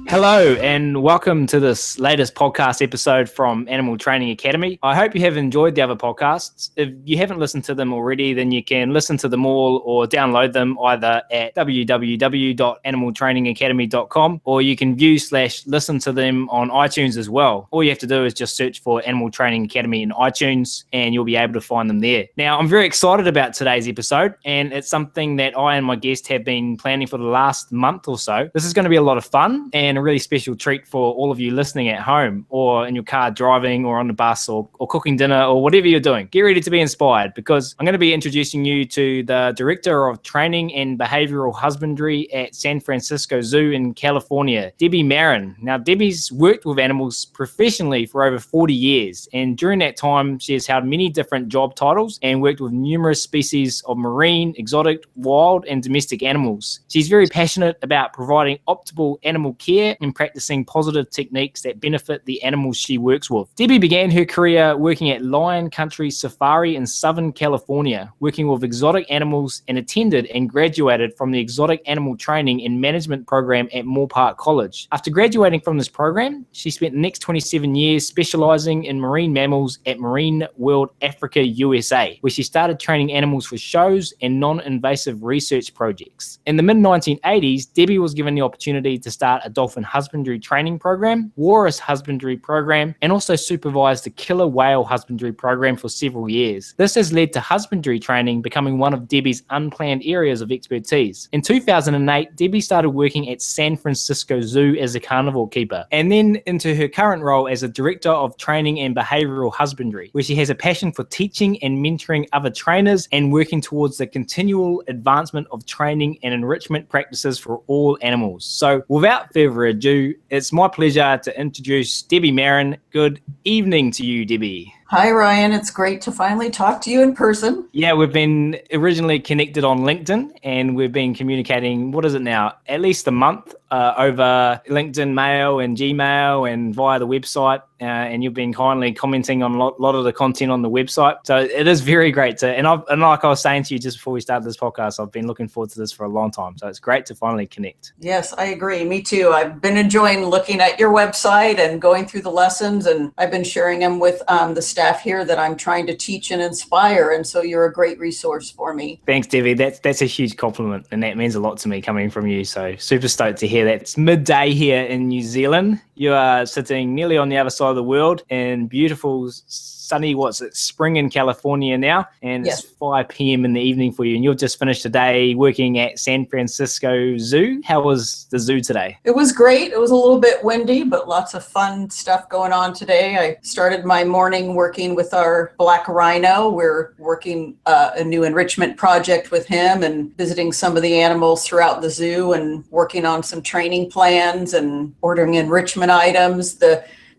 Hello and welcome to this latest podcast episode from Animal Training Academy. I hope you have enjoyed the other podcasts. If you haven't listened to them already, then you can listen to them all or download them either at www.animaltrainingacademy.com, or you can view/listen to them on iTunes as well. All you have to do is just search for Animal Training Academy in iTunes and you'll be able to find them there. Now, I'm very excited about today's episode, and it's something that I and my guest have been planning for the last month or so. This is going to be a lot of fun and a really special treat for all of you listening at home or in your car driving or on the bus or cooking dinner or whatever you're doing. Get ready to be inspired, because I'm going to be introducing you to the Director of Training and Behavioral Husbandry at San Francisco Zoo in California, Debbie Marrin. Now, Debbie's worked with animals professionally for over 40 years, and during that time, she has held many different job titles and worked with numerous species of marine, exotic, wild, and domestic animals. She's very passionate about providing optimal animal care and practicing positive techniques that benefit the animals she works with. Debbie began her career working at Lion Country Safari in Southern California, working with exotic animals, and attended and graduated from the Exotic Animal Training and Management program at Moorpark College. After graduating from this program, she spent the next 27 years specializing in marine mammals at Marine World Africa, USA, where she started training animals for shows and non-invasive research projects. In the mid-1980s, Debbie was given the opportunity to start a dolphin husbandry training program, walrus husbandry program, and also supervised the killer whale husbandry program for several years. This has led to husbandry training becoming one of Debbie's unplanned areas of expertise. In 2008, Debbie started working at San Francisco Zoo as a carnivore keeper, and then into her current role as a Director of Training and Behavioral Husbandry, where she has a passion for teaching and mentoring other trainers and working towards the continual advancement of training and enrichment practices for all animals. So without further ado, it's my pleasure to introduce Debbie Marrin. Good evening to you, Debbie. Hi, Ryan. It's great to finally talk to you in person. Yeah, we've been originally connected on LinkedIn, and we've been communicating, what is it now, at least a month over LinkedIn Mail and Gmail and via the website. And you've been kindly commenting on a lot of the content on the website. So it is very great to, and like I was saying to you just before we started this podcast, I've been looking forward to this for a long time. So it's great to finally connect. Yes, I agree. Me too. I've been enjoying looking at your website and going through the lessons, and I've been sharing them with the staff here that I'm trying to teach and inspire. And so you're a great resource for me. Thanks, Debbie. That's a huge compliment, and that means a lot to me coming from you. So super stoked to hear that. It's midday here in New Zealand. You are sitting nearly on the other side of the world in beautiful, sunny, spring in California now, and Yes. It's 5 p.m. in the evening for you, and you've just finished a day working at San Francisco Zoo. How was the zoo today? It was great. It was a little bit windy, but lots of fun stuff going on today. I started my morning working with our black rhino. We're working a new enrichment project with him and visiting some of the animals throughout the zoo and working on some training plans and ordering enrichment items.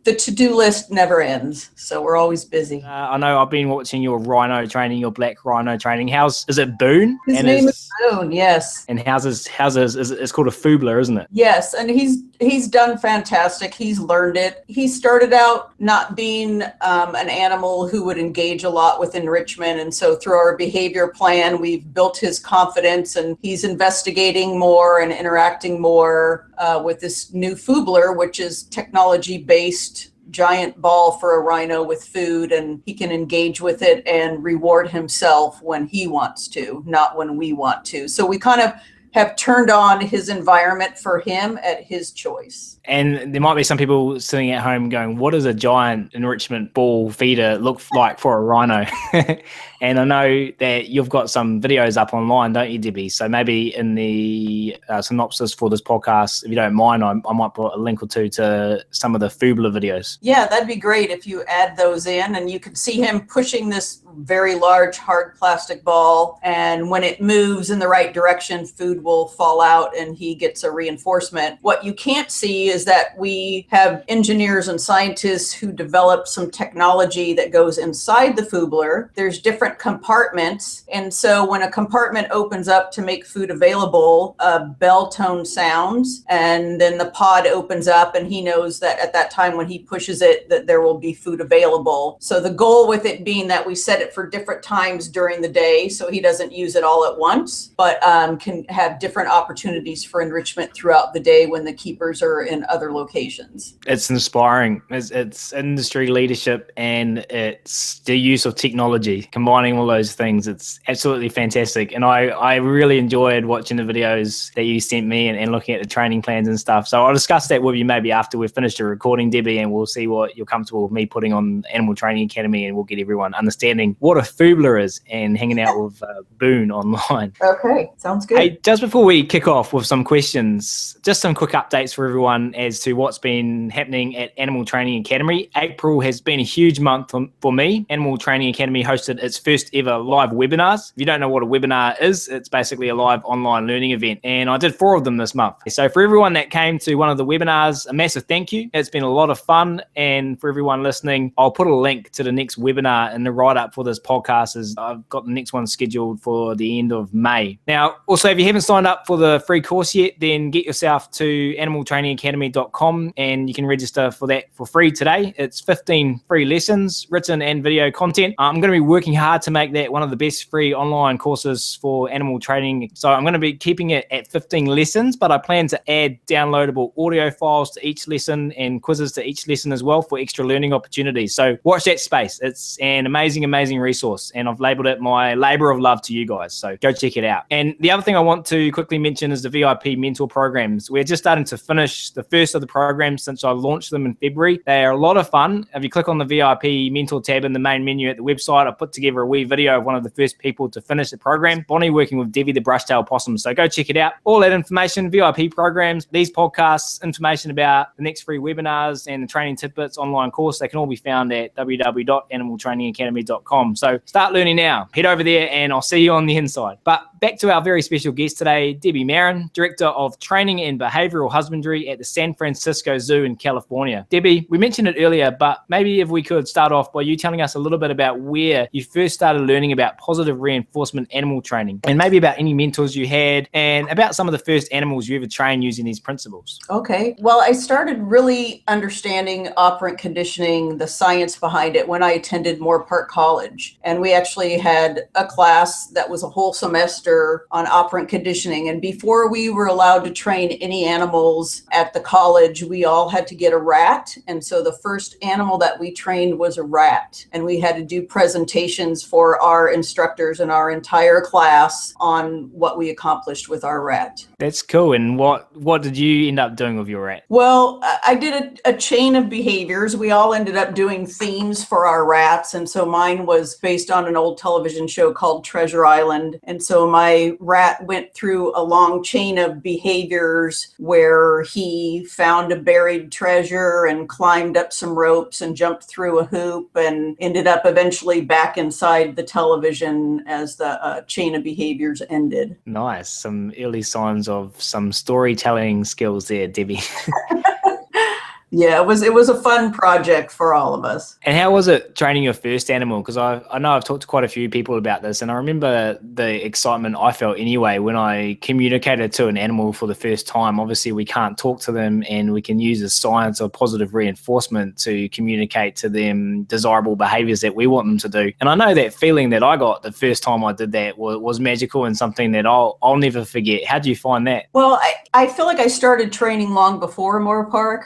The to-do list never ends, so we're always busy. I know I've been watching your rhino training, your black rhino training. Is it Boone? His name is Boone, yes. And it's called a foobler, isn't it? Yes, and he's done fantastic. He's learned it. He started out not being an animal who would engage a lot with enrichment, and so through our behavior plan, we've built his confidence, and he's investigating more and interacting more with this new foobler, which is technology-based giant ball for a rhino with food, and he can engage with it and reward himself when he wants to, not when we want to. So we kind of have turned on his environment for him at his choice. And there might be some people sitting at home going, what does a giant enrichment ball feeder look like for a rhino? And I know that you've got some videos up online, don't you, Debbie? So maybe in the synopsis for this podcast, if you don't mind, I might put a link or two to some of the foobler videos. Yeah, that'd be great if you add those in, and you can see him pushing this very large hard plastic ball, and when it moves in the right direction, food will fall out and he gets a reinforcement. What you can't see is that we have engineers and scientists who develop some technology that goes inside the foobler. There's different compartments, and so when a compartment opens up to make food available, a bell tone sounds, and then the pod opens up, and he knows that at that time when he pushes it, that there will be food available. So the goal with it being that we set it it for different times during the day, so he doesn't use it all at once, but can have different opportunities for enrichment throughout the day when the keepers are in other locations. It's inspiring. It's industry leadership and it's the use of technology, combining all those things. It's absolutely fantastic. And I really enjoyed watching the videos that you sent me and looking at the training plans and stuff. So I'll discuss that with you maybe after we've finished the recording, Debbie, and we'll see what you're comfortable with me putting on Animal Training Academy, and we'll get everyone understanding what a foobler is and hanging out with Boone online. Okay, sounds good. Hey, just before we kick off with some questions, just some quick updates for everyone as to what's been happening at Animal Training Academy. April has been a huge month for me. Animal Training Academy hosted its first ever live webinars. If you don't know what a webinar is, it's basically a live online learning event. And I did 4 of them this month. So for everyone that came to one of the webinars, a massive thank you. It's been a lot of fun. And for everyone listening, I'll put a link to the next webinar in the write-up for this podcast, as I've got the next one scheduled for the end of May. Now, also, if you haven't signed up for the free course yet, then get yourself to animaltrainingacademy.com and you can register for that for free today. It's 15 free lessons, written and video content. I'm going to be working hard to make that one of the best free online courses for animal training. So I'm going to be keeping it at 15 lessons, but I plan to add downloadable audio files to each lesson and quizzes to each lesson as well for extra learning opportunities. So watch that space. It's an amazing, amazing resource, and I've labeled it my labor of love to you guys. So go check it out. And the other thing I want to quickly mention is the VIP mentor programs. We're just starting to finish the first of the programs since I launched them in February. They are a lot of fun. If you click on the VIP mentor tab in the main menu at the website, I put together a wee video of one of the first people to finish the program, Bonnie, working with Debbie the Brushtail Possum. So go check it out. All that information, VIP programs, these podcasts, information about the next free webinars and the training tidbits online course, they can all be found at www.animaltrainingacademy.com. So start learning now. Head over there and I'll see you on the inside. But back to our very special guest today, Debbie Marrin, Director of Training and Behavioral Husbandry at the San Francisco Zoo in California. Debbie, we mentioned it earlier, but maybe if we could start off by you telling us a little bit about where you first started learning about positive reinforcement animal training, and maybe about any mentors you had, and about some of the first animals you ever trained using these principles. Okay. Well, I started really understanding operant conditioning, the science behind it, when I attended Moorpark College. And we actually had a class that was a whole semester on operant conditioning. And before we were allowed to train any animals at the college, we all had to get a rat. And so the first animal that we trained was a rat. And we had to do presentations for our instructors and our entire class on what we accomplished with our rat. That's cool. And what did you end up doing with your rat? Well, I did a chain of behaviors. We all ended up doing themes for our rats. And so mine was based on an old television show called Treasure Island. And so my rat went through a long chain of behaviors where he found a buried treasure and climbed up some ropes and jumped through a hoop and ended up eventually back inside the television as the chain of behaviors ended. Nice. Some early signs of some storytelling skills there, Debbie. Yeah, it was a fun project for all of us. And how was it training your first animal? Because I know I've talked to quite a few people about this, and I remember the excitement I felt anyway when I communicated to an animal for the first time. Obviously, we can't talk to them, and we can use the science of positive reinforcement to communicate to them desirable behaviors that we want them to do. And I know that feeling that I got the first time I did that was magical and something that I'll never forget. How do you find that? Well, I feel like I started training long before Moorpark.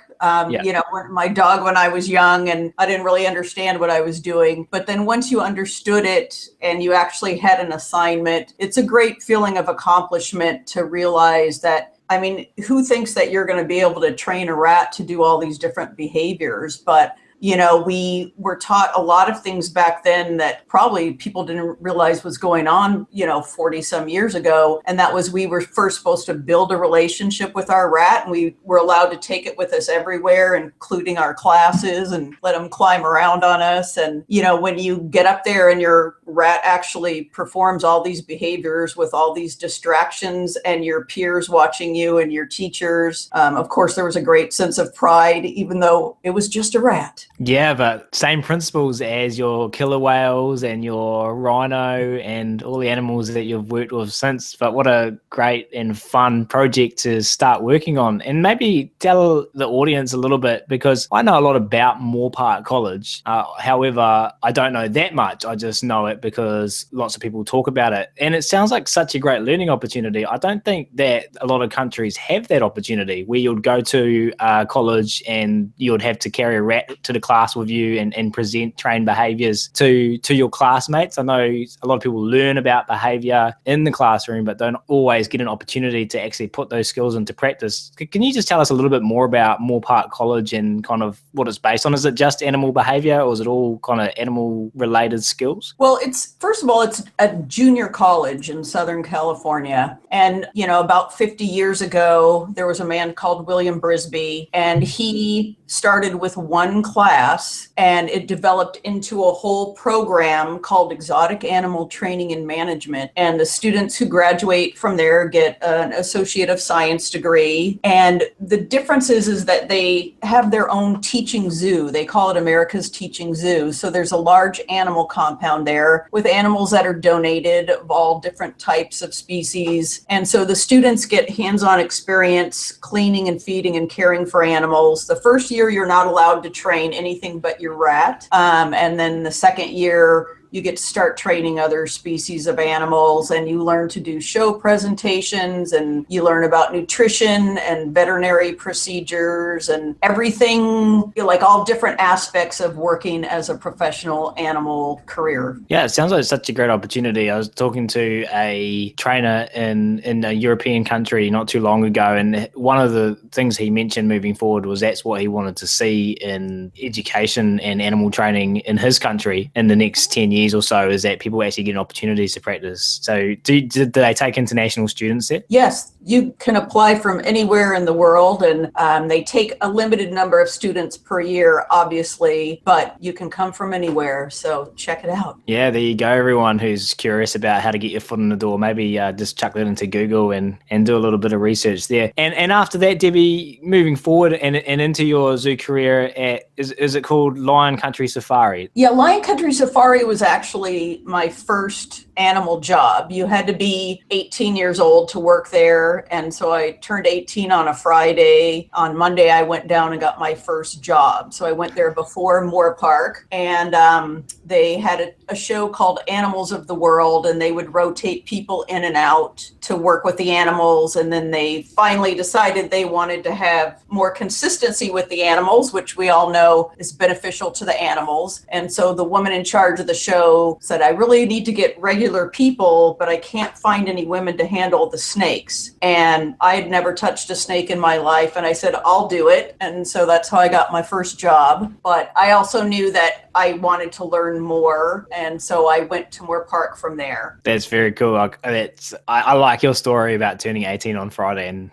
You know, my dog when I was young, and I didn't really understand what I was doing. But then once you understood it and you actually had an assignment, it's a great feeling of accomplishment to realize that, I mean, who thinks that you're going to be able to train a rat to do all these different behaviors? But you know, we were taught a lot of things back then that probably people didn't realize was going on, 40 some years ago. And that was, we were first supposed to build a relationship with our rat, and we were allowed to take it with us everywhere, including our classes, and let them climb around on us. And, when you get up there and your rat actually performs all these behaviors with all these distractions and your peers watching you and your teachers, of course, there was a great sense of pride, even though it was just a rat. Yeah, but same principles as your killer whales and your rhino and all the animals that you've worked with since. But what a great and fun project to start working on. And maybe tell the audience a little bit, because I know a lot about Moorpark College. However, I don't know that much. I just know it because lots of people talk about it. And it sounds like such a great learning opportunity. I don't think that a lot of countries have that opportunity where you'd go to college and you'd have to carry a rat to the class with you and present trained behaviors to your classmates. I know a lot of people learn about behavior in the classroom, but don't always get an opportunity to actually put those skills into practice. Can you just tell us a little bit more about Moorpark College and kind of what it's based on? Is it just animal behavior, or is it all kind of animal related skills? Well, first of all, it's a junior college in Southern California. And, about 50 years ago, there was a man called William Brisby, and he started with one class, and it developed into a whole program called Exotic Animal Training and Management. And the students who graduate from there get an Associate of Science degree. And the difference is that they have their own teaching zoo. They call it America's Teaching Zoo. So there's a large animal compound there with animals that are donated of all different types of species. And so the students get hands-on experience cleaning and feeding and caring for animals. The first year, you're not allowed to train anything but your rat. And then the second year, you get to start training other species of animals, and you learn to do show presentations, and you learn about nutrition and veterinary procedures and everything, like all different aspects of working as a professional animal career. Yeah, it sounds like such a great opportunity. I was talking to a trainer in a European country not too long ago, and one of the things he mentioned moving forward was that's what he wanted to see in education and animal training in his country in the next 10 years or so, is that people actually get opportunities to practice. So do they take international students there? Yes, you can apply from anywhere in the world, and they take a limited number of students per year, obviously, but you can come from anywhere. So check it out. Yeah, there you go. Everyone who's curious about how to get your foot in the door, maybe just chuck that into Google and do a little bit of research there. And after that, Debbie, moving forward and into your zoo career, is it called Lion Country Safari? Yeah, Lion Country Safari was actually my first animal job. You had to be 18 years old to work there. And so I turned 18 on a Friday. On Monday, I went down and got my first job. So I went there before Moorpark, and they had a show called Animals of the World, and they would rotate people in and out to work with the animals. And then they finally decided they wanted to have more consistency with the animals, which we all know is beneficial to the animals. And so the woman in charge of the show said, I really need to get regular people, but I can't find any women to handle the snakes. And I had never touched a snake in my life. And I said, I'll do it. And so that's how I got my first job. But I also knew that I wanted to learn more. And so I went to Moorpark from there. That's very cool. I like your story about turning 18 on Friday and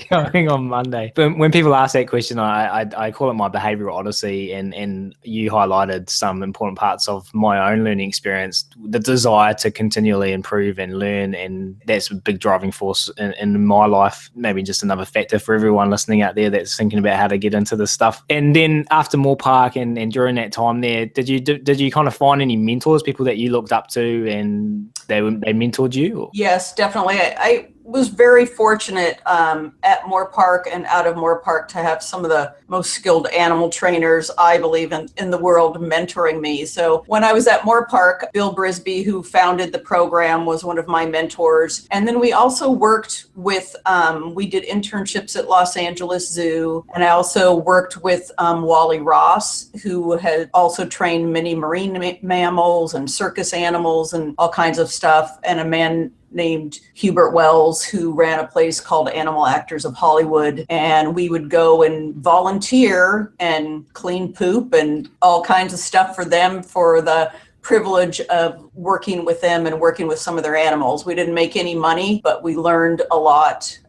going on Monday. But when people ask that question, I call it my behavioral odyssey. And you highlighted some important parts of my own learning experience, the desire to continually improve and learn. And that's a big driving force in my life. Maybe just another factor for everyone listening out there that's thinking about how to get into this stuff. And then after Moorpark and during that time there, did you kind of find any mentors, people that you looked up to and they mentored you? Or? Yes, definitely. I was very fortunate at Moorpark and out of Moorpark to have some of the most skilled animal trainers, I believe, in the world mentoring me. So when I was at Moorpark, Bill Brisby, who founded the program, was one of my mentors. And then we also worked with, we did internships at Los Angeles Zoo. And I also worked with Wally Ross, who had also trained many marine mammals and circus animals and all kinds of stuff. And a man named Hubert Wells, who ran a place called Animal Actors of Hollywood. And we would go and volunteer and clean poop and all kinds of stuff for them for the privilege of working with them and working with some of their animals. We didn't make any money, but we learned a lot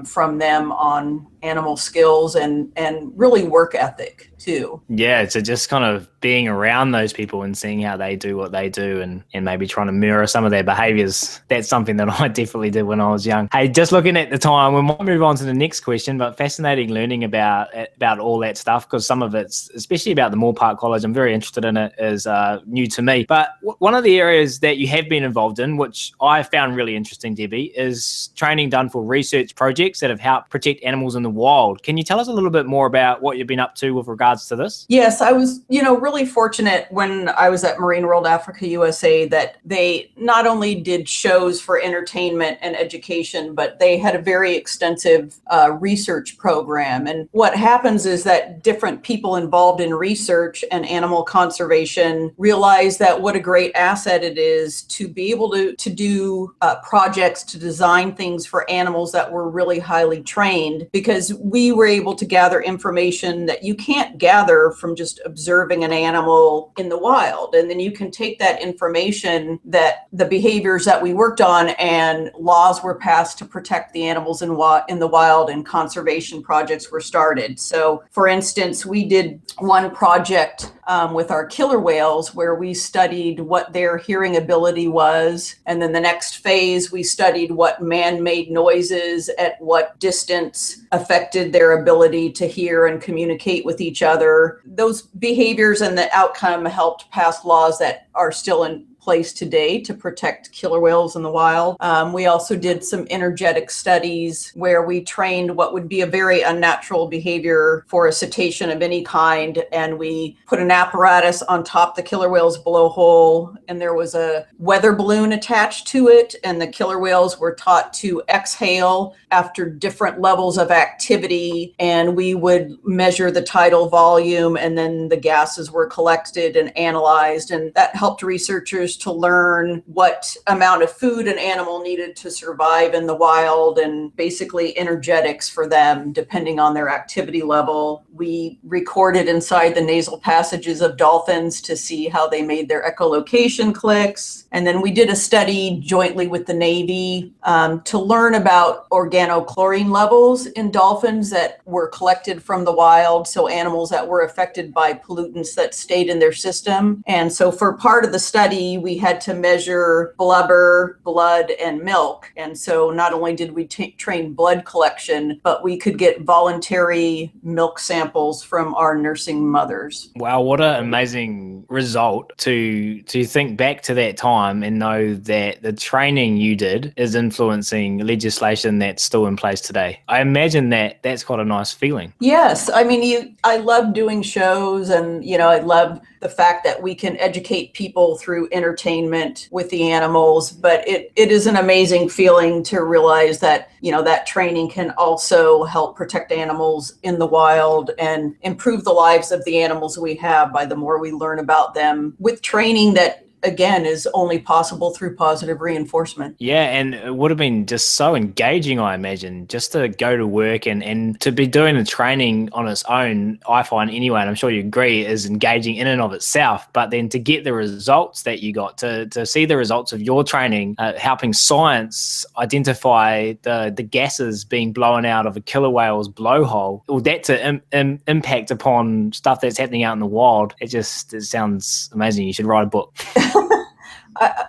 from them on animal skills and really work ethic too. Yeah, so just kind of being around those people and seeing how they do what they do and maybe trying to mirror some of their behaviors. That's something that I definitely did when I was young. Hey, just looking at the time, we might move on to the next question, but fascinating learning about all that stuff, because some of it's, especially about the Moorpark College, I'm very interested in it, is new to me. But one of the areas that you have been involved in, which I found really interesting, Debbie, is training done for research projects that have helped protect animals in the wild. Can you tell us a little bit more about what you've been up to with regards to this? Yes, I was, really fortunate when I was at Marine World Africa USA that they not only did shows for entertainment and education, but they had a very extensive research program. And what happens is that different people involved in research and animal conservation realize that what a great asset it is to be able to do projects, to design things for animals that were really highly trained, because we were able to gather information that you can't gather from just observing an animal in the wild. And then you can take that information, that the behaviors that we worked on, and laws were passed to protect the animals in the wild, and conservation projects were started. So for instance, we did one project with our killer whales where we studied what their hearing ability was. And then the next phase, we studied what man-made noises at what distance affected their ability to hear and communicate with each other. Those behaviors and the outcome helped pass laws that are still in place today to protect killer whales in the wild. We also did some energetic studies where we trained what would be a very unnatural behavior for a cetacean of any kind. And we put an apparatus on top the killer whale's blowhole, and there was a weather balloon attached to it. And the killer whales were taught to exhale after different levels of activity. And we would measure the tidal volume, and then the gases were collected and analyzed. And that helped researchers to learn what amount of food an animal needed to survive in the wild, and basically energetics for them depending on their activity level. We recorded inside the nasal passages of dolphins to see how they made their echolocation clicks. And then we did a study jointly with the Navy to learn about organochlorine levels in dolphins that were collected from the wild, so animals that were affected by pollutants that stayed in their system. And so for part of the study, we had to measure blubber, blood, and milk. And so not only did we train blood collection, but we could get voluntary milk samples from our nursing mothers. Wow, what an amazing result to think back to that time and know that the training you did is influencing legislation that's still in place today. I imagine that that's quite a nice feeling. Yes, I mean, I love doing shows, and I love the fact that we can educate people through entertainment with the animals, but it is an amazing feeling to realize that, that training can also help protect animals in the wild and improve the lives of the animals we have by the more we learn about them with training that, again, is only possible through positive reinforcement. Yeah, and it would have been just so engaging, I imagine, just to go to work and to be doing the training on its own, I find anyway, and I'm sure you agree, is engaging in and of itself. But then to get the results that you got, to see the results of your training, helping science identify the gases being blown out of a killer whale's blowhole, or that to impact upon stuff that's happening out in the wild, it sounds amazing. You should write a book.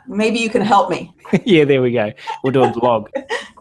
Maybe you can help me. Yeah, there we go. We'll do a blog.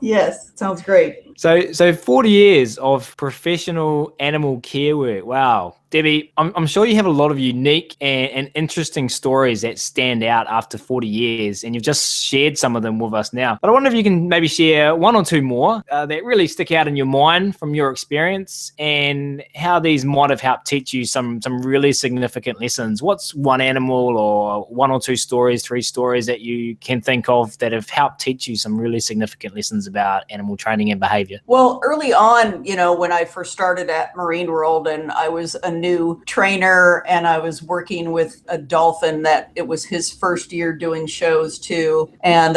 Yes, sounds great. So 40 years of professional animal care work. Wow. Debbie, I'm sure you have a lot of unique and interesting stories that stand out after 40 years, and you've just shared some of them with us now. But I wonder if you can maybe share one or two more that really stick out in your mind from your experience, and how these might have helped teach you some really significant lessons. What's one animal or one or two stories, three stories that you can think of that have helped teach you some really significant lessons about animal training and behavior? Well, early on, when I first started at Marine World and I was a new trainer and I was working with a dolphin that it was his first year doing shows too. And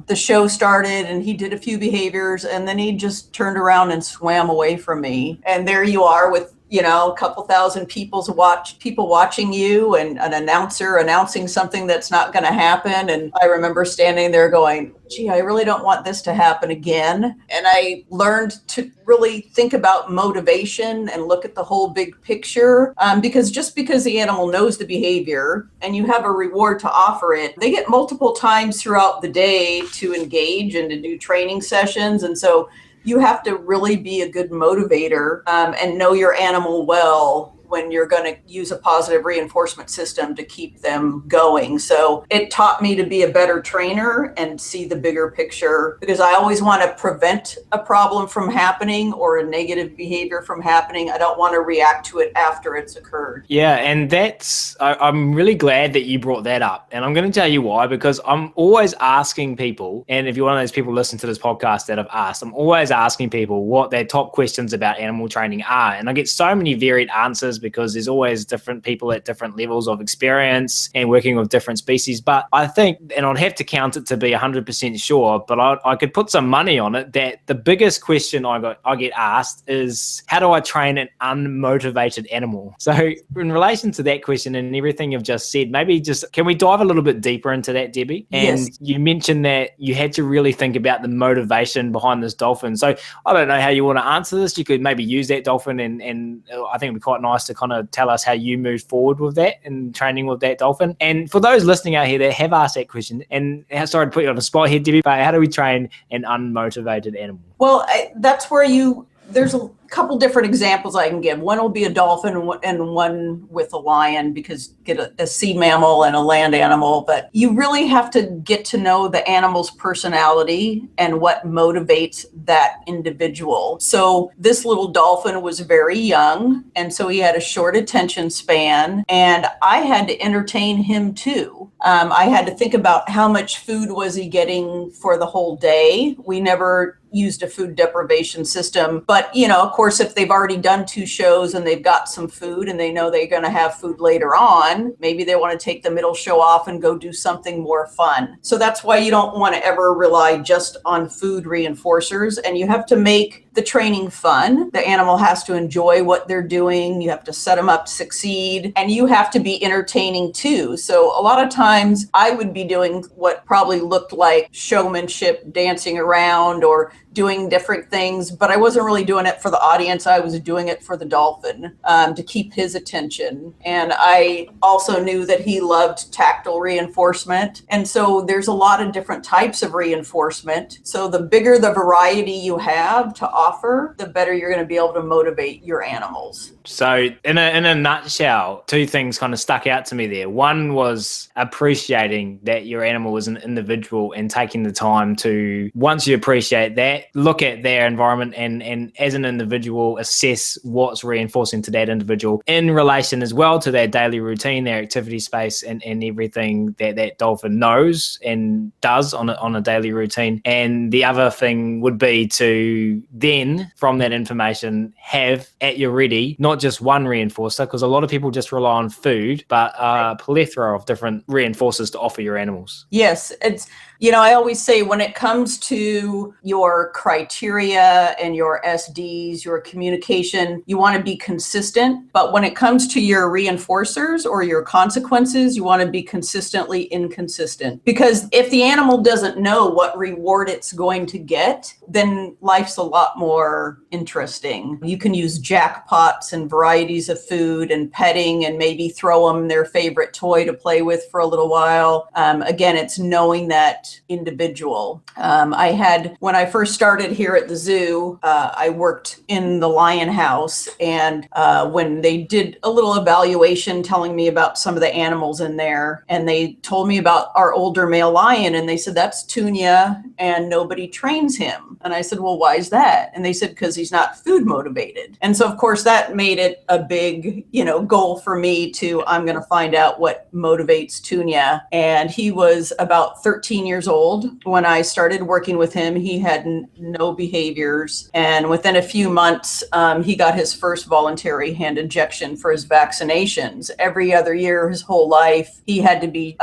the show started and he did a few behaviors and then he just turned around and swam away from me. And there you are with a couple thousand people watching you, and an announcer announcing something that's not going to happen. And I remember standing there going, gee, I really don't want this to happen again. And I learned to really think about motivation and look at the whole big picture, because just because the animal knows the behavior and you have a reward to offer it, they get multiple times throughout the day to engage and to do training sessions. And so you have to really be a good motivator, and know your animal well when you're going to use a positive reinforcement system to keep them going. So it taught me to be a better trainer and see the bigger picture, because I always want to prevent a problem from happening or a negative behavior from happening. I don't want to react to it after it's occurred. Yeah, and I'm really glad that you brought that up. And I'm going to tell you why, because I'm always asking people, and if you're one of those people listening to this podcast that I've asked, I'm always asking people what their top questions about animal training are. And I get so many varied answers, because there's always different people at different levels of experience and working with different species. But I think, and I'd have to count it to be 100% sure, but I could put some money on it, that the biggest question I get asked is, how do I train an unmotivated animal? So in relation to that question and everything you've just said, maybe just, can we dive a little bit deeper into that, Debbie? And yes. You mentioned that you had to really think about the motivation behind this dolphin. So I don't know how you want to answer this. You could maybe use that dolphin, and I think it'd be quite nice to kind of tell us how you moved forward with that and training with that dolphin. And for those listening out here that have asked that question, and sorry to put you on the spot here, Debbie, but how do we train an unmotivated animal? Well, that's where there's a couple different examples I can give. One will be a dolphin and one with a lion, because get a sea mammal and a land animal. But you really have to get to know the animal's personality and what motivates that individual. So this little dolphin was very young, and so he had a short attention span, and I had to entertain him too. I had to think about how much food was he getting for the whole day. We never used a food deprivation system, but of course, if they've already done 2 shows and they've got some food and they know they're going to have food later on, maybe they want to take the middle show off and go do something more fun. So that's why you don't want to ever rely just on food reinforcers, and you have to make the training fun. The animal has to enjoy what they're doing. You have to set them up to succeed, and you have to be entertaining too. So a lot of times I would be doing what probably looked like showmanship, dancing around or doing different things, but I wasn't really doing it for the audience. I was doing it for the dolphin, to keep his attention. And I also knew that he loved tactile reinforcement. And so there's a lot of different types of reinforcement. So the bigger the variety you have to offer, the better you're going to be able to motivate your animals. So in a nutshell, 2 things kind of stuck out to me there. One was appreciating that your animal is an individual and taking the time to, once you appreciate that, look at their environment and as an individual assess what's reinforcing to that individual in relation as well to their daily routine, their activity space, and everything that dolphin knows and does on a daily routine. And the other thing would be to then, from that information, have at your ready not just one reinforcer, because a lot of people just rely on food, but a plethora of different reinforcers to offer your animals. Yes, it's I always say, when it comes to your criteria and your SDs, your communication, you want to be consistent. But when it comes to your reinforcers or your consequences, you want to be consistently inconsistent. Because if the animal doesn't know what reward it's going to get, then life's a lot more interesting. You can use jackpots and varieties of food and petting, and maybe throw them their favorite toy to play with for a little while. Again, it's knowing that individual. When I first started here at the zoo, I worked in the lion house, and when they did a little evaluation telling me about some of the animals in there, and they told me about our older male lion, and they said, that's Tunia and nobody trains him. And I said, well, why is that? And they said, because he's not food motivated. And so of course that made it a big, goal for me I'm going to find out what motivates Tunia. And he was about 13 years old when I started working with him. He had no behaviors. And within a few months, he got his first voluntary hand injection for his vaccinations. Every other year, his whole life, he had to be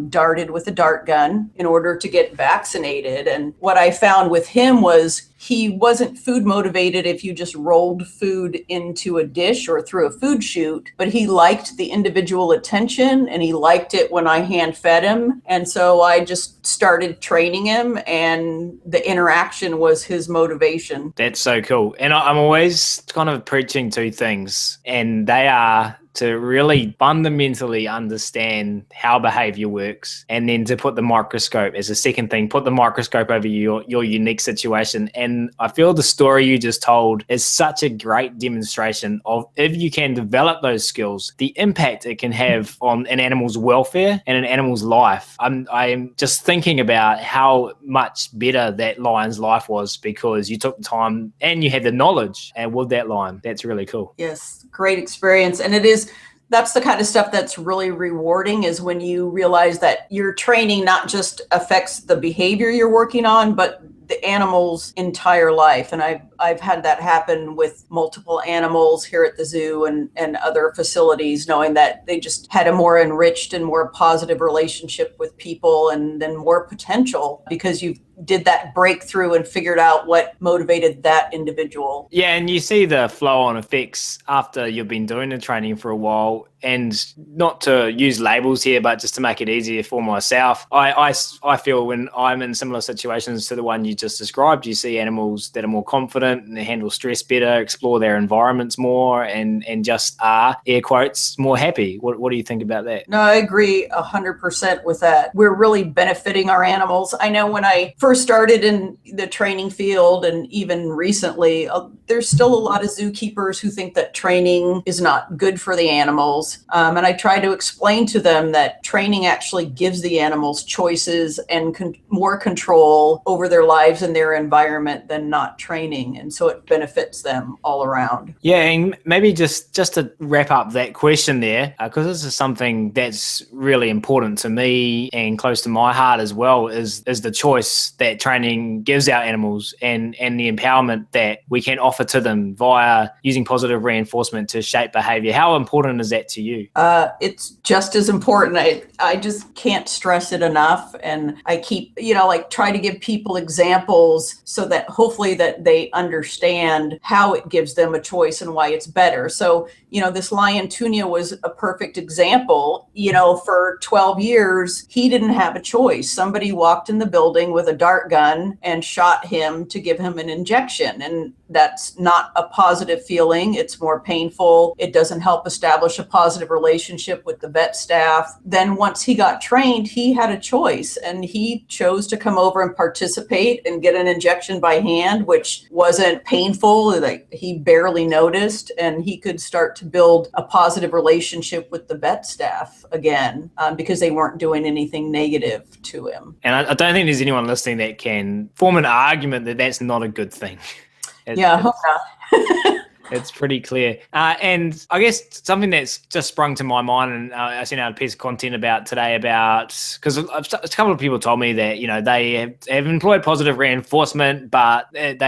darted with a dart gun in order to get vaccinated. And what I found with him was he wasn't food motivated if you just rolled food into a dish or through a food chute, but he liked the individual attention and he liked it when I hand fed him. And so I just started training him, and the interaction was his motivation. That's so cool. And I'm always kind of preaching two things, and they are to really fundamentally understand how behavior works, and then to put the microscope as a second thing, put the microscope over your unique situation. And I feel the story you just told is such a great demonstration of, if you can develop those skills, the impact it can have on an animal's welfare and an animal's life. I'm just thinking about how much better that lion's life was because you took the time and you had the knowledge and with that lion. That's really cool. Yes, great experience. And that's the kind of stuff that's really rewarding, is when you realize that your training not just affects the behavior you're working on, but the animal's entire life. And I've had that happen with multiple animals here at the zoo and other facilities, knowing that they just had a more enriched and more positive relationship with people, and then more potential because you did that breakthrough and figured out what motivated that individual. Yeah, and you see the flow-on effects after you've been doing the training for a while. And not to use labels here, but just to make it easier for myself, I feel when I'm in similar situations to the one you just described, you see animals that are more confident and they handle stress better, explore their environments more, and just are, air quotes, more happy. What do you think about that? No, I agree 100% with that. We're really benefiting our animals. I know when I first started in the training field, and even recently, there's still a lot of zookeepers who think that training is not good for the animals. And I try to explain to them that training actually gives the animals choices and more control over their lives and their environment than not training. And so it benefits them all around. Yeah, and maybe just to wrap up that question there, because this is something that's really important to me and close to my heart as well, is the choice that training gives our animals, and the empowerment that we can offer to them via using positive reinforcement to shape behavior. How important is that to you? It's just as important. I just can't stress it enough. And I keep, try to give people examples so that hopefully that they understand how it gives them a choice and why it's better. So, this lion Tunia was a perfect example. For 12 years, he didn't have a choice. Somebody walked in the building with a dart gun and shot him to give him an injection. And that's not a positive feeling. It's more painful. It doesn't help establish a positive relationship with the vet staff. Then once he got trained, he had a choice, and he chose to come over and participate and get an injection by hand, which wasn't painful. Like, he barely noticed, and he could start to build a positive relationship with the vet staff again, because they weren't doing anything negative to him. And I don't think there's anyone listening that can form an argument that that's not a good thing. I hope not. It's pretty clear. And I guess something that's just sprung to my mind, and I sent out a piece of content about today because a couple of people told me that, they have employed positive reinforcement, but it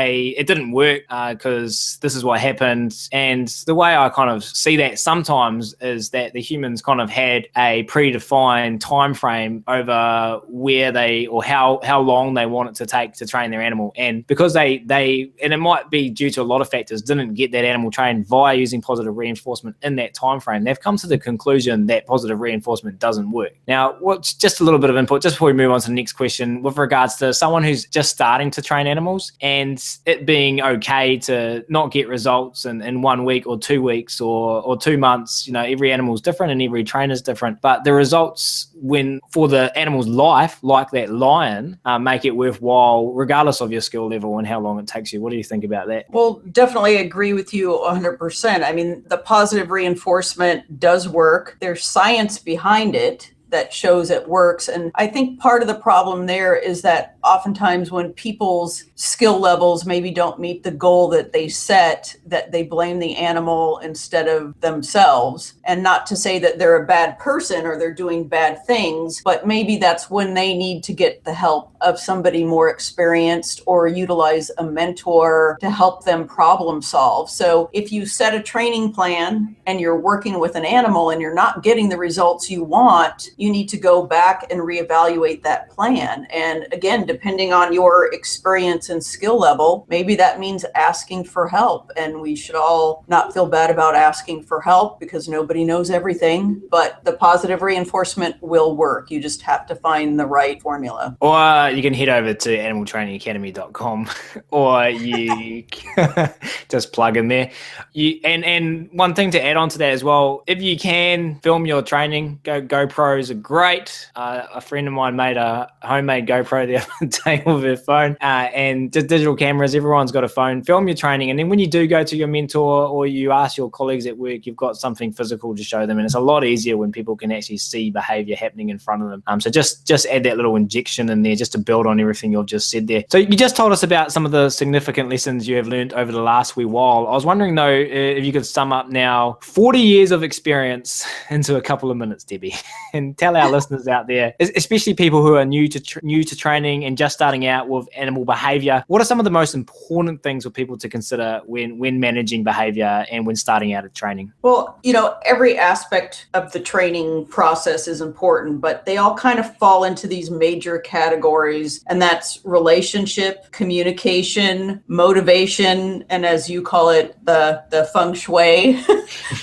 didn't work because this is what happened. And the way I kind of see that sometimes is that the humans kind of had a predefined time frame over where or how long they want it to take to train their animal. And because they and it might be due to a lot of factors, didn't get that animal trained via using positive reinforcement in that time frame, they've come to the conclusion that positive reinforcement doesn't work. Now, what's just a little bit of input just before we move on to the next question, with regards to someone who's just starting to train animals and it being okay to not get results in 1 week or 2 weeks or 2 months. Every animal's different and every trainer's different, but the results for the animal's life, like that lion, make it worthwhile regardless of your skill level and how long it takes you. What do you think about that? Well, definitely agree with you 100%. I mean, the positive reinforcement does work. There's science behind it that shows it works. And I think part of the problem there is that oftentimes when people's skill levels maybe don't meet the goal that they set, that they blame the animal instead of themselves. And not to say that they're a bad person or they're doing bad things, but maybe that's when they need to get the help of somebody more experienced or utilize a mentor to help them problem solve. So if you set a training plan and you're working with an animal and you're not getting the results you want, you need to go back and reevaluate that plan. And again, depending on your experience and skill level, maybe that means asking for help. And we should all not feel bad about asking for help because nobody knows everything, but the positive reinforcement will work. You just have to find the right formula. Or you can head over to animaltrainingacademy.com or you just plug in there. And one thing to add on to that as well, if you can film your training, GoPros are great. A friend of mine made a homemade GoPro the other day with her phone, and just digital cameras. Everyone's got a phone. Film your training, and then when you do go to your mentor or you ask your colleagues at work, you've got something physical to show them, and it's a lot easier when people can actually see behavior happening in front of them. So just add that little injection in there just to build on everything you've just said there. So you just told us about some of the significant lessons you have learned over the last wee while. I was wondering though, if you could sum up now 40 years of experience into a couple of minutes, Debbie, and tell our listeners out there, especially people who are new to training and just starting out with animal behavior, what are some of the most important things for people to consider when managing behavior and when starting out at training? Well, every aspect of the training process is important, but they all kind of fall into these major categories, and that's relationship, communication, motivation, and as you call it, the feng shui.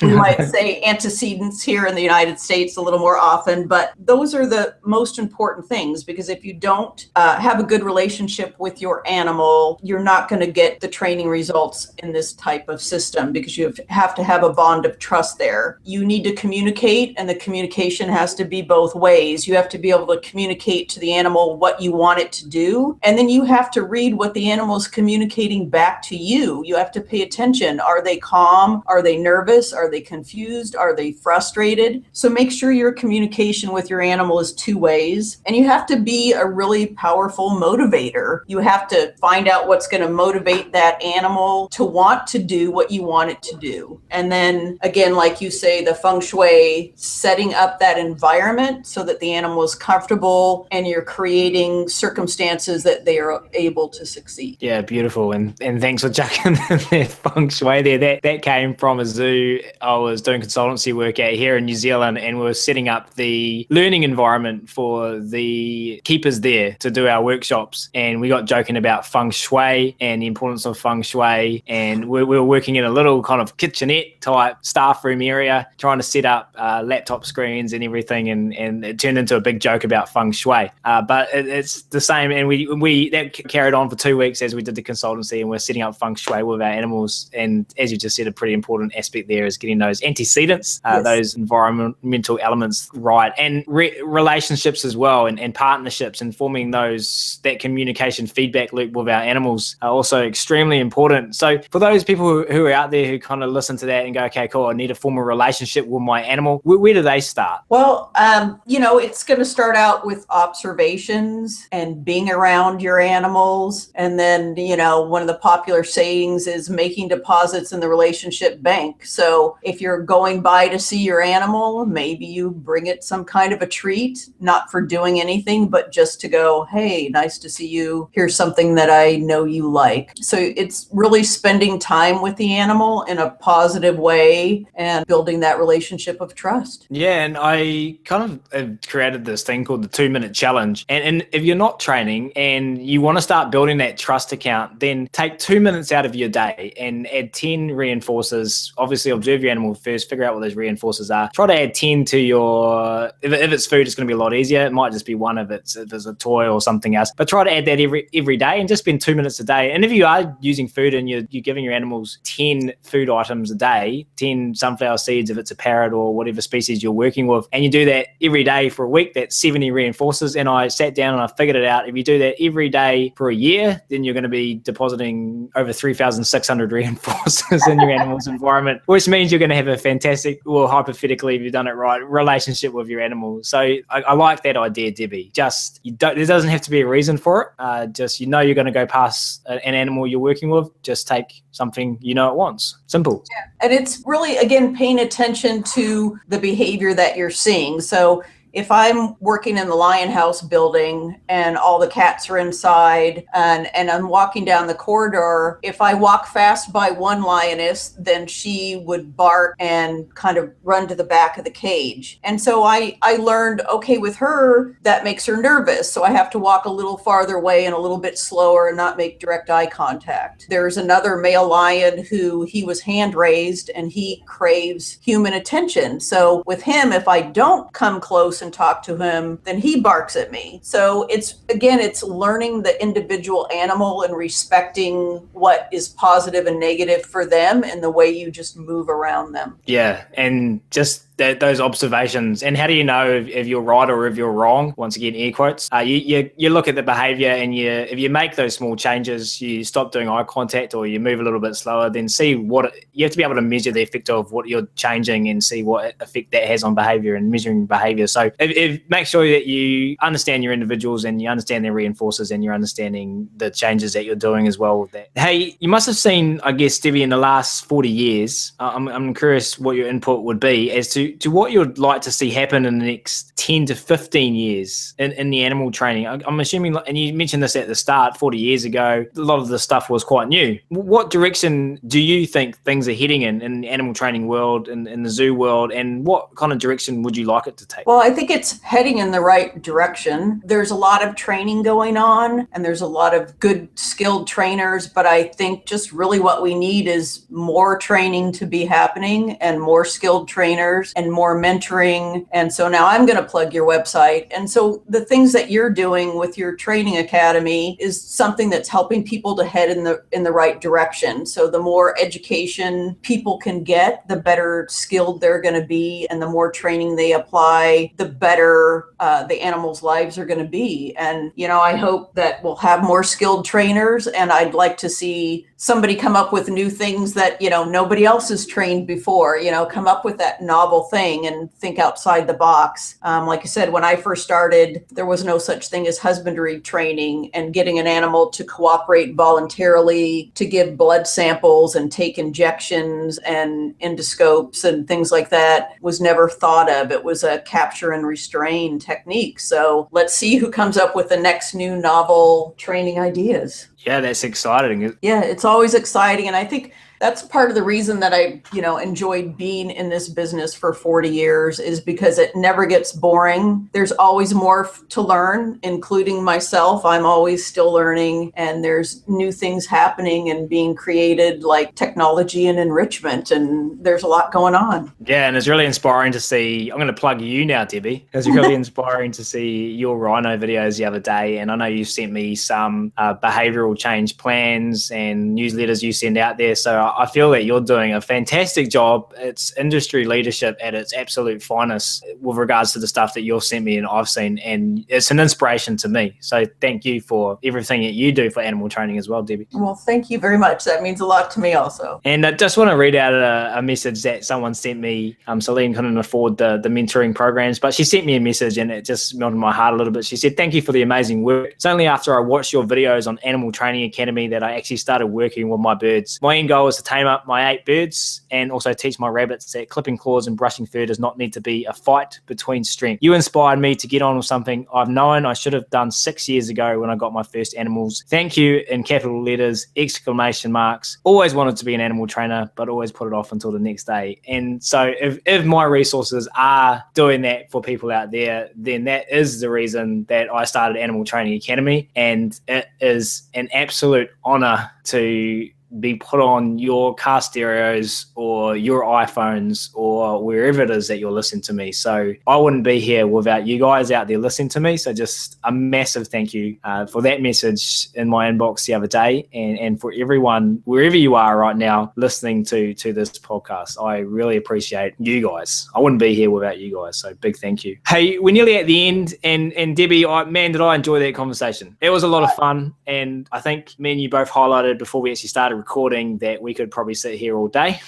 We might say antecedents here in the United States a little more often, but those are the most important things, because if you don't have a good relationship with your animal, you're not going to get the training results in this type of system, because you have to have a bond of trust there. You need to communicate, and the communication has to be both ways. You have to be able to communicate to the animal what you want it to do, and then you have to read what the animal is communicating back to you. You have to pay attention. Are they calm? Are they nervous? Are they confused? Are they frustrated? So make sure your communication with your animal is two ways, and you have to be a really powerful motivator. You have to find out what's going to motivate that animal to want to do what you want it to do. And then again, like you say, the feng shui, setting up that environment so that the animal is comfortable and you're creating circumstances that they are able to succeed. Yeah, beautiful. And thanks for chucking that feng shui there. That came from a zoo I was doing consultancy work at here in New Zealand, and we were setting up the learning environment for the keepers there to do our workshops. And we got joking about feng shui and the importance of feng shui. And we were working in a little kind of kitchenette type staff room area, trying to set up laptop screens and everything. And it turned into a big joke about feng shui. But it's the same. And we that carried on for 2 weeks as we did the consultancy, and we're setting up feng shui with our animals. And as you just said, a pretty important aspect there is getting those antecedents, yes, those environmental elements right, and relationships as well, and partnerships, and forming that communication feedback loop with our animals are also extremely important. So for those people who are out there who kind of listen to that and go, okay, cool, I need to form a relationship with my animal, where do they start? Well, it's going to start out with observations and being around your animals. And then, one of the popular sayings is making deposits in the relationship bank. So if you're going by to see your animal, maybe you bring it some kind of a treat, not for doing anything, but just to go, hey, nice to see you. Here's something that I know you like. So it's really spending time with the animal in a positive way and building that relationship of trust. Yeah, and I kind of created this thing called the 2-minute challenge. And if you're not training and you want to start building that trust account, then take 2 minutes out of your day and add 10 reinforcers. Obviously, observe your animal first, figure out what those reinforcers are. Try to add 10 to your, if it's food, it's going to be a lot easier. It might just be one if there's a toy or something else. But try to add that every day and just spend 2 minutes a day. And if you are using food and you're giving your animals 10 food items a day, 10 sunflower seeds if it's a parrot or whatever species you're working with, and you do that every day for a week, that's 70 reinforcers. And I sat down and I figured it out. If you do that every day for a year, then you're going to be depositing over 3,600 reinforcers in your animal's environment, which means you're going to have a fantastic, well, hypothetically, if you've done it right, relationship with your animal. So I like that idea, Debbie. There doesn't have to be a reason for it. Just, you're going to go past an animal you're working with. Just take something it wants. Simple. Yeah. And it's really, again, paying attention to the behavior that you're seeing. So if I'm working in the Lion House building and all the cats are inside and I'm walking down the corridor, if I walk fast by one lioness, then she would bark and kind of run to the back of the cage. And so I learned, okay, with her, that makes her nervous. So I have to walk a little farther away and a little bit slower and not make direct eye contact. There's another male lion who he was hand raised and he craves human attention. So with him, if I don't come close and talk to him, then he barks at me. So it's learning the individual animal and respecting what is positive and negative for them and the way you just move around them. Yeah, and just those observations. And how do you know if you're right or if you're wrong? Once again, air quotes. You look at the behavior, and if you make those small changes, you stop doing eye contact or you move a little bit slower, then see what you have to be able to measure the effect of what you're changing and see what effect that has on behavior and measuring behavior. So if make sure that you understand your individuals and you understand their reinforcers and you're understanding the changes that you're doing as well with that. Hey, you must have seen, I guess, Debbie, in the last 40 years, I'm curious what your input would be as to what you'd like to see happen in the next 10 to 15 years in the animal training. I'm assuming, and you mentioned this at the start, 40 years ago, a lot of the stuff was quite new. What direction do you think things are heading in the animal training world, in the zoo world, and what kind of direction would you like it to take? Well, I think it's heading in the right direction. There's a lot of training going on, and there's a lot of good, skilled trainers, but I think just really what we need is more training to be happening and more skilled trainers and more mentoring. And so now I'm going to plug your website. And so the things that you're doing with your training academy is something that's helping people to head in the right direction. So the more education people can get, the better skilled they're going to be, and the more training they apply, the better the animals' lives are going to be. And I hope that we'll have more skilled trainers, and I'd like to see somebody come up with new things that nobody else has trained before. Come up with that novel thing and think outside the box. Like I said, when I first started, there was no such thing as husbandry training, and getting an animal to cooperate voluntarily, to give blood samples and take injections and endoscopes and things like that was never thought of. It was a capture and restrain technique. So let's see who comes up with the next new novel training ideas. Yeah, that's exciting. Yeah, it's always exciting. And I think that's part of the reason that I, enjoyed being in this business for 40 years is because it never gets boring. There's always more to learn, including myself. I'm always still learning, and there's new things happening and being created, like technology and enrichment, and there's a lot going on. Yeah, and it's really inspiring to see. I'm going to plug you now, Debbie. It's really inspiring to see your rhino videos the other day, and I know you sent me some behavioral change plans and newsletters you send out there. So I feel that you're doing a fantastic job. It's industry leadership at its absolute finest with regards to the stuff that you've sent me and I've seen, and it's an inspiration to me. So thank you for everything that you do for animal training as well, Debbie. Well, thank you very much. That means a lot to me also. And I just want to read out a message that someone sent me. Celine couldn't afford the mentoring programs, but she sent me a message and it just melted my heart a little bit. She said, "Thank you for the amazing work. It's only after I watched your videos on Animal Training Academy that I actually started working with my birds. My end goal is to tame up my 8 birds and also teach my rabbits that clipping claws and brushing fur does not need to be a fight between strength. You inspired me to get on with something I've known I should have done 6 years ago when I got my first animals. Thank you," in capital letters, exclamation marks. Always wanted to be an animal trainer, but always put it off until the next day. And so if my resources are doing that for people out there, then that is the reason that I started Animal Training Academy. And it is an absolute honor to be put on your car stereos or your iPhones or wherever it is that you're listening to me. So I wouldn't be here without you guys out there listening to me. So just a massive thank you for that message in my inbox the other day, and for everyone, wherever you are right now, listening to this podcast. I really appreciate you guys. I wouldn't be here without you guys. So big thank you. Hey, we're nearly at the end, and Debbie, man, did I enjoy that conversation. It was a lot of fun, and I think me and you both highlighted before we actually started recording that we could probably sit here all day.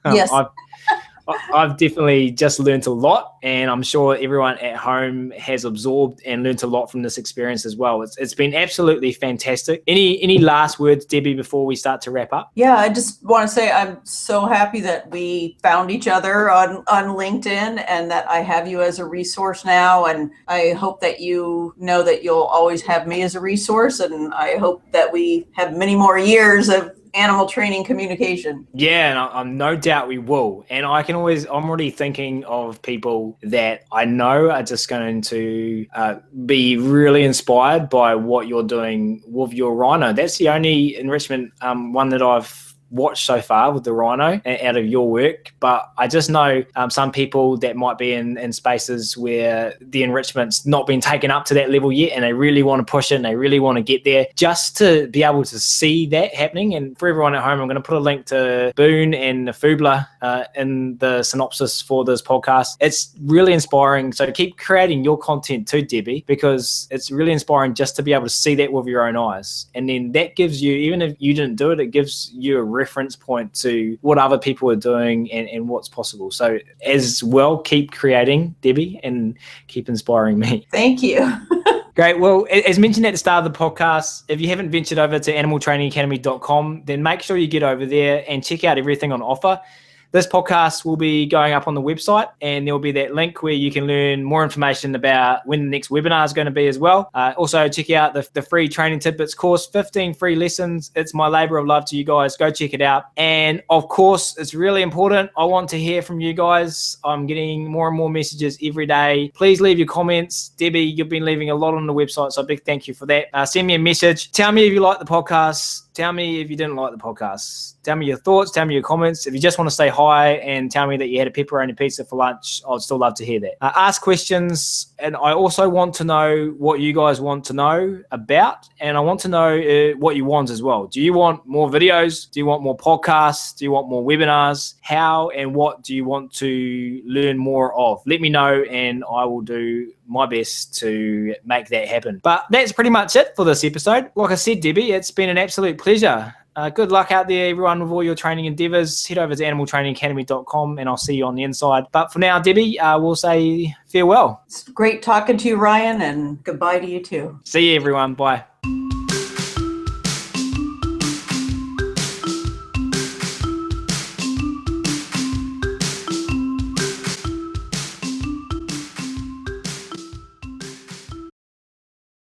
Yes. I've definitely just learned a lot, and I'm sure everyone at home has absorbed and learned a lot from this experience as well. It's been absolutely fantastic. Any last words, Debbie, before we start to wrap up? Yeah, I just want to say I'm so happy that we found each other on LinkedIn and that I have you as a resource now. And I hope that you know that you'll always have me as a resource. And I hope that we have many more years of animal training communication. Yeah, and I'm no doubt we will. And I'm already thinking of people that I know are just going to be really inspired by what you're doing with your rhino. That's the only enrichment one that I've watched so far with the rhino out of your work, but I just know some people that might be in spaces where the enrichment's not been taken up to that level yet, and they really want to push it and they really want to get there, just to be able to see that happening. And for everyone at home, I'm going to put a link to Boone and Fubler in the synopsis for this podcast. It's really inspiring, so keep creating your content too, Debbie, because it's really inspiring just to be able to see that with your own eyes. And then that gives you, even if you didn't do it, it gives you a reference point to what other people are doing and what's possible. So as well, keep creating, Debbie, and keep inspiring me. Thank you. Great. Well, as mentioned at the start of the podcast, if you haven't ventured over to animaltrainingacademy.com, then make sure you get over there and check out everything on offer. This podcast will be going up on the website, and there will be that link where you can learn more information about when the next webinar is going to be as well. Also, check out the free Training Tidbits course, 15 free lessons. It's my labor of love to you guys. Go check it out. And of course, it's really important. I want to hear from you guys. I'm getting more and more messages every day. Please leave your comments. Debbie, you've been leaving a lot on the website, so a big thank you for that. Send me a message. Tell me if you like the podcast. Tell me if you didn't like the podcast. Tell me your thoughts. Tell me your comments. If you just want to say hi and tell me that you had a pepperoni pizza for lunch, I'd still love to hear that. Ask questions, and I also want to know what you guys want to know about, and I want to know what you want as well. Do you want more videos? Do you want more podcasts? Do you want more webinars? How and what do you want to learn more of? Let me know, and I will do my best to make that happen. But that's pretty much it for this episode. Like I said, Debbie, it's been an absolute pleasure. Good luck out there, everyone, with all your training endeavors. Head over to animaltrainingacademy.com and I'll see you on the inside. But for now, Debbie, we'll say farewell. It's great talking to you, Ryan, and goodbye to you too. See you, everyone. Bye.